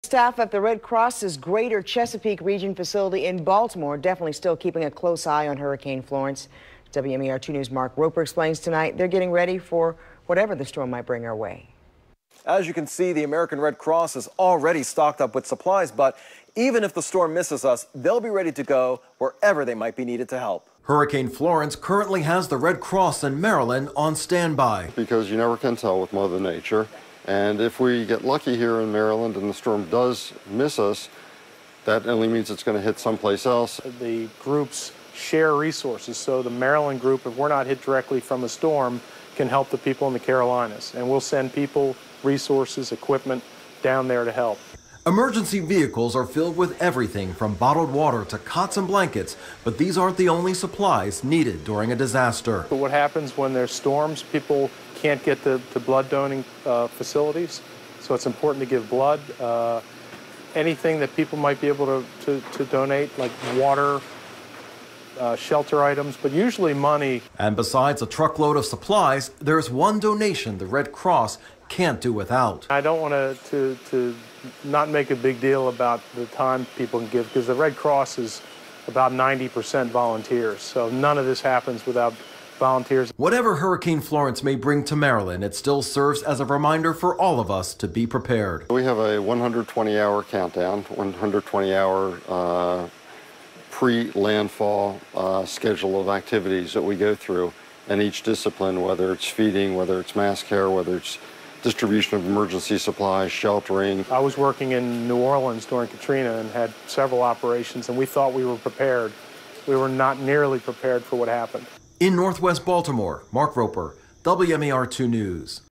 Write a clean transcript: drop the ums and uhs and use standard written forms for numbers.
Staff at the Red Cross's Greater Chesapeake Region facility in Baltimore definitely still keeping a close eye on Hurricane Florence. WMER2 News' Mark Roper explains tonight they're getting ready for whatever the storm might bring our way. As you can see, the American Red Cross is already stocked up with supplies, but even if the storm misses us, they'll be ready to go wherever they might be needed to help. Hurricane Florence currently has the Red Cross in Maryland on standby. Because you never can tell with Mother Nature. And if we get lucky here in Maryland and the storm does miss us, that only means it's going to hit someplace else. The groups share resources, so the Maryland group, if we're not hit directly from a storm, can help the people in the Carolinas. And we'll send people, resources, equipment down there to help. Emergency vehicles are filled with everything from bottled water to cots and blankets, but these aren't the only supplies needed during a disaster. But what happens when there's storms, people can't get to blood donating facilities, so it's important to give blood. Anything that people might be able to donate, like water, shelter items, but usually money. And besides a truckload of supplies, there's one donation the Red Cross can't do without. I don't want to not make a big deal about the time people can give, because the Red Cross is about 90% volunteers, so none of this happens without volunteers. Whatever Hurricane Florence may bring to Maryland, it still serves as a reminder for all of us to be prepared. We have a 120-hour countdown, 120-hour pre-landfall schedule of activities that we go through, and each discipline, whether it's feeding, whether it's mass care, whether it's distribution of emergency supplies, sheltering. I was working in New Orleans during Katrina and had several operations, and we thought we were prepared. We were not nearly prepared for what happened. In Northwest Baltimore, Mark Roper, WMER2 News.